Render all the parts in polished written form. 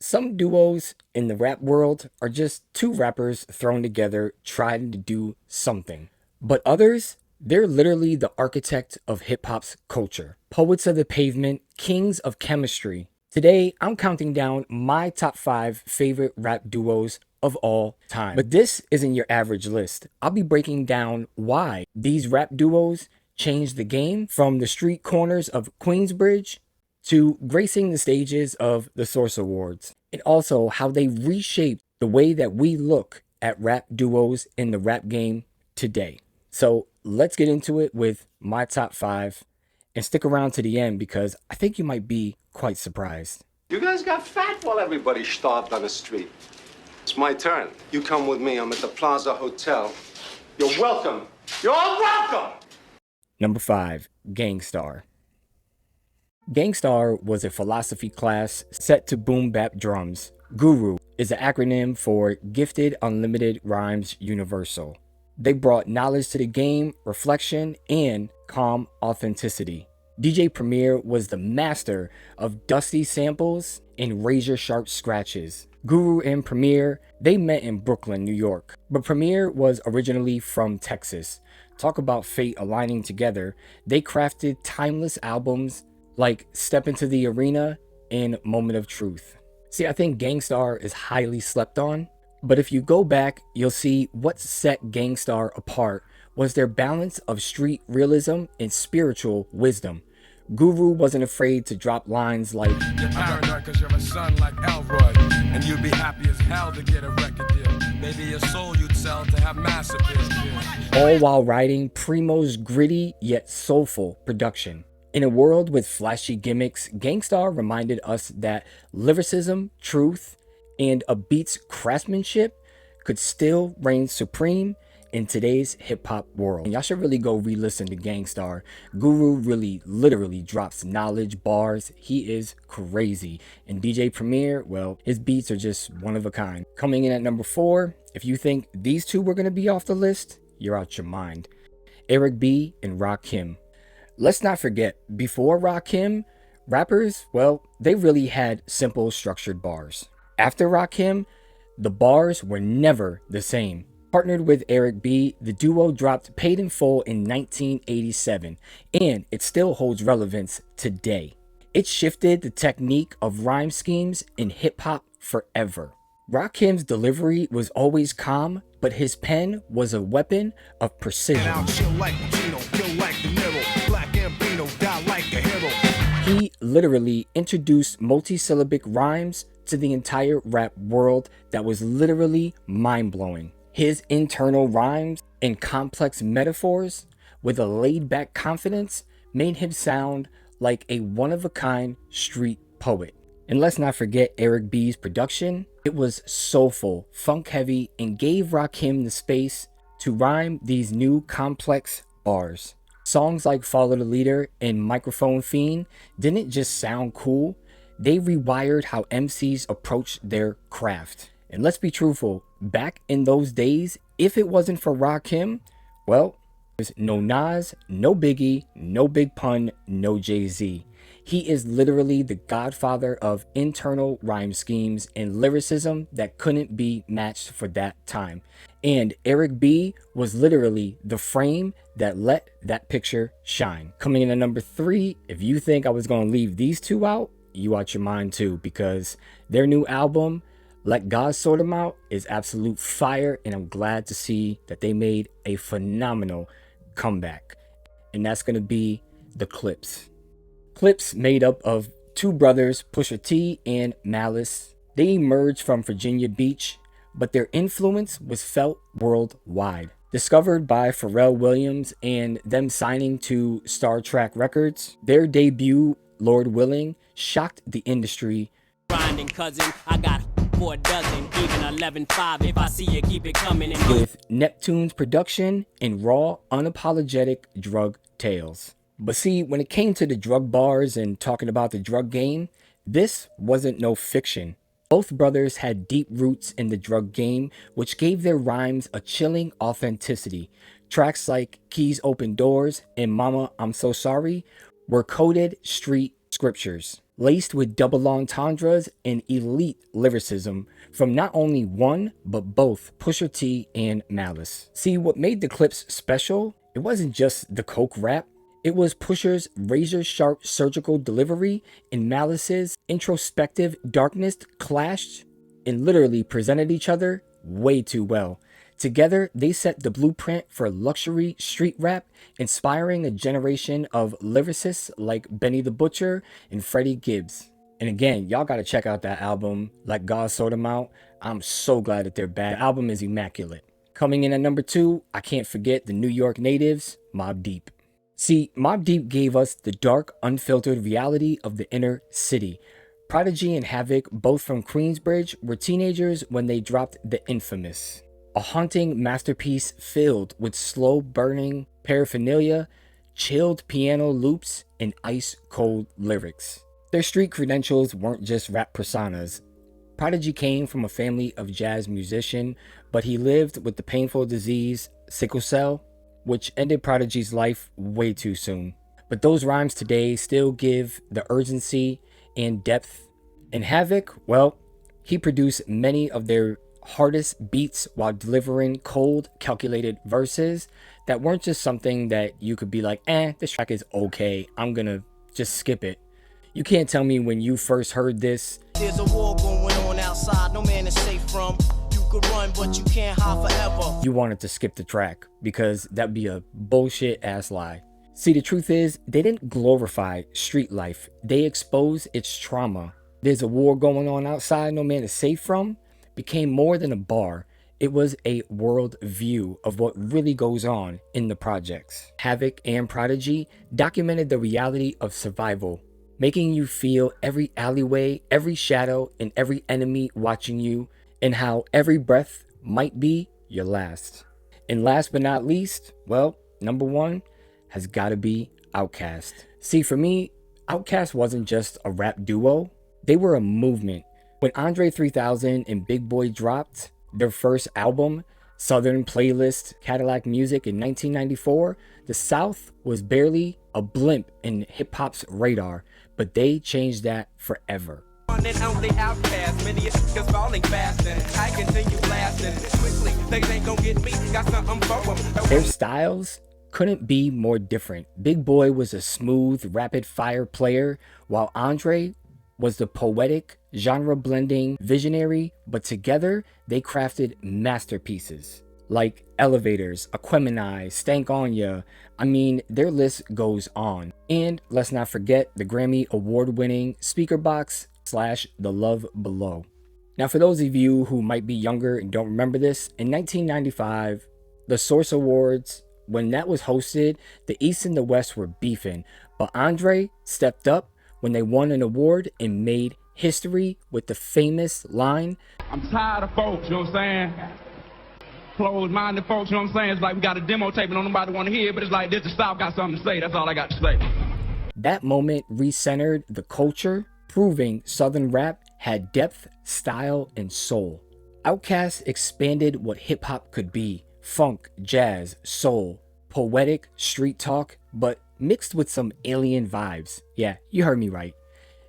Some duos in the rap world are just two rappers thrown together trying to do something. But others, they're literally the architect of hip hop's culture. Poets of the pavement, kings of chemistry. Today, I'm counting down my top 5 favorite rap duos of all time. But this isn't your average list. I'll be breaking down why these rap duos changed the game from the street corners of Queensbridge to gracing the stages of the Source Awards, and also how they reshaped the way that we look at rap duos in the rap game today. So let's get into it with my top 5 and stick around to the end because I think you might be quite surprised. You guys got fat while everybody starved on the street. It's my turn. You come with me. I'm at the Plaza Hotel. You're welcome. You're all welcome! Number 5, Gangstar. Gangstar was a philosophy class set to boom bap drums. Guru is an acronym for Gifted Unlimited Rhymes Universal. They brought knowledge to the game, reflection, and calm authenticity. DJ Premier was the master of dusty samples and razor sharp scratches. Guru and Premier, they met in Brooklyn, New York, but Premier was originally from Texas. Talk about fate aligning together. They crafted timeless albums like Step Into the Arena and Moment of Truth. See, I think Gangstar is highly slept on, but if you go back, you'll see what set Gangstar apart was their balance of street realism and spiritual wisdom. Guru wasn't afraid to drop lines like, "You're paranoid cause you're a son like Elroy, and you'd be happy as hell to get a record deal. Maybe your soul you'd sell to have mass appeal." all while riding Primo's gritty yet soulful production. In a world with flashy gimmicks, Gangstar reminded us that lyricism, truth, and a beat's craftsmanship could still reign supreme in today's hip-hop world. And y'all should really go re-listen to Gangstar. Guru really literally drops knowledge bars. He is crazy. And DJ Premier, well, his beats are just one of a kind. Coming in at number 4, if you think these two were going to be off the list, you're out your mind. Eric B and Rakim. Let's not forget, before Rakim, rappers, well, they really had simple structured bars. After Rakim, the bars were never the same. Partnered with Eric B, the duo dropped Paid in Full in 1987, and it still holds relevance today. It shifted the technique of rhyme schemes in hip-hop forever. Rakim's delivery was always calm, but his pen was a weapon of precision. He literally introduced multisyllabic rhymes to the entire rap world that was literally mind-blowing. His internal rhymes and complex metaphors with a laid-back confidence made him sound like a one-of-a-kind street poet. And let's not forget Eric B's production. It was soulful, funk-heavy, and gave Rakim the space to rhyme these new complex bars. Songs like Follow the Leader and Microphone Fiend didn't just sound cool, they rewired how MCs approached their craft. And let's be truthful, back in those days, if it wasn't for Rakim, well, there's no Nas, no Biggie, no Big Pun, no Jay-Z. He is literally the godfather of internal rhyme schemes and lyricism that couldn't be matched for that time. And Eric B was literally the frame that let that picture shine. Coming in at number 3, if you think I was going to leave these two out, you out your mind too, because their new album, Let God Sort 'Em Out, is absolute fire, and I'm glad to see that they made a phenomenal comeback. And that's going to be the Clipse. Clipse, made up of two brothers, Pusha T and Malice. They emerged from Virginia Beach, but their influence was felt worldwide. Discovered by Pharrell Williams and them signing to Star Trek Records, their debut, Lord Willing, shocked the industry. Grinding cousin, I got 4 dozen, even 11.5. If I see you, keep it coming. With Neptune's production and raw, unapologetic drug tales. But see, when it came to the drug bars and talking about the drug game, this wasn't no fiction. Both brothers had deep roots in the drug game, which gave their rhymes a chilling authenticity. Tracks like Keys Open Doors and Mama I'm So Sorry were coded street scriptures. laced with double entendres and elite lyricism from not only one, but both Pusha T and Malice. See, what made the clips special, it wasn't just the coke rap, it was Pusha's razor-sharp surgical delivery and Malice's introspective darkness clashed and literally presented each other way too well. Together, they set the blueprint for luxury street rap, inspiring a generation of lyricists like Benny the Butcher and Freddie Gibbs. And again, y'all gotta check out that album, Let God Sort 'Em Out. I'm so glad that they're back. The album is immaculate. Coming in at number 2, I can't forget the New York natives, Mobb Deep. See, Mobb Deep gave us the dark, unfiltered reality of the inner city. Prodigy and Havoc, both from Queensbridge, were teenagers when they dropped the infamous. A haunting masterpiece filled with slow-burning paraphernalia, chilled piano loops, and ice-cold lyrics. Their street credentials weren't just rap personas. Prodigy came from a family of jazz musicians, but he lived with the painful disease sickle cell, which ended Prodigy's life way too soon. But those rhymes today still give the urgency and depth. And Havoc, well, he produced many of their hardest beats while delivering cold, calculated verses that weren't just something that you could be like, this track is okay, I'm gonna just skip it. You can't tell me when you first heard this, There's a war going on outside, no man is safe from. You could run, but you can't hide forever. you wanted to skip the track, because that'd be a bullshit ass lie. See, the truth is, they didn't glorify street life, they exposed its trauma. There's a war going on outside, no man is safe from became more than a bar. It was a world view of what really goes on in the projects. Havoc and Prodigy documented the reality of survival, making you feel every alleyway, every shadow, and every enemy watching you, and how every breath might be your last. And last but not least, well, number 1 has gotta be Outkast. See, for me, Outkast wasn't just a rap duo, they were a movement. When Andre 3000 and Big Boy dropped their first album, Southern Playlist Cadillac Music, in 1994, the South was barely a blimp in hip-hop's radar, but they changed that forever. Only outcast, many is falling fast, and I continue blasting quickly. They ain't gonna get me, got something for them. Their styles couldn't be more different. Big Boy was a smooth, rapid-fire player, while Andre was the poetic, genre-blending visionary, but together they crafted masterpieces like Elevators, Aquemini, Stank On Ya. I mean, their list goes on. And let's not forget the Grammy award-winning Speakerbox / The Love Below. Now, for those of you who might be younger and don't remember this, in 1995, the Source Awards, when that was hosted, the East and the West were beefing, but Andre stepped up when they won an award and made history with the famous line, I'm tired of folks, you know what I'm saying? Closed-minded folks, you know what I'm saying? It's like we got a demo tape and don't nobody want to hear it, but it's like this, the South got something to say. That's all I got to say. That moment recentered the culture, proving Southern rap had depth, style, and soul. Outkast expanded what hip-hop could be: funk, jazz, soul, poetic street talk, but mixed with some alien vibes. Yeah, you heard me right.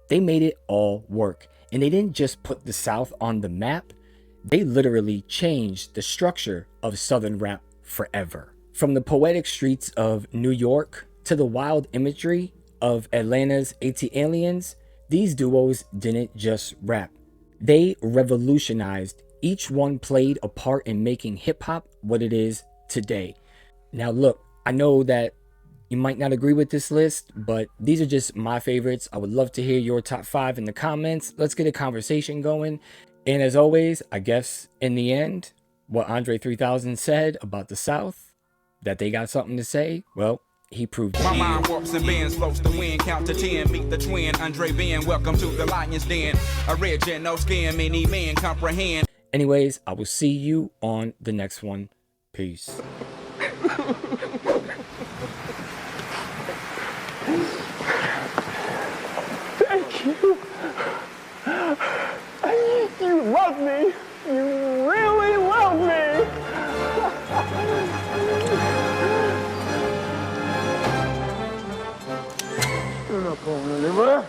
They made it all work, and they didn't just put the South on the map, they literally changed the structure of Southern rap forever. From the poetic streets of New York to the wild imagery of Atlanta's AT-Aliens, these duos didn't just rap. They revolutionized. Each one played a part in making hip-hop what it is today. Now look, I know that you might not agree with this list, but these are just my favorites. I would love to hear your top 5 in the comments. Let's get a conversation going. And as always, I guess in the end, what Andre 3000 said about the South, that they got something to say, well, he proved it. My mind warps and bends, floats the wind, count to 10, meet the twin, Andre Ben, welcome to the lion's den. A red jet, no skin, many men comprehend. Anyways, I will see you on the next one. Peace. Thank you. You love me. You really love me. You're not going anywhere.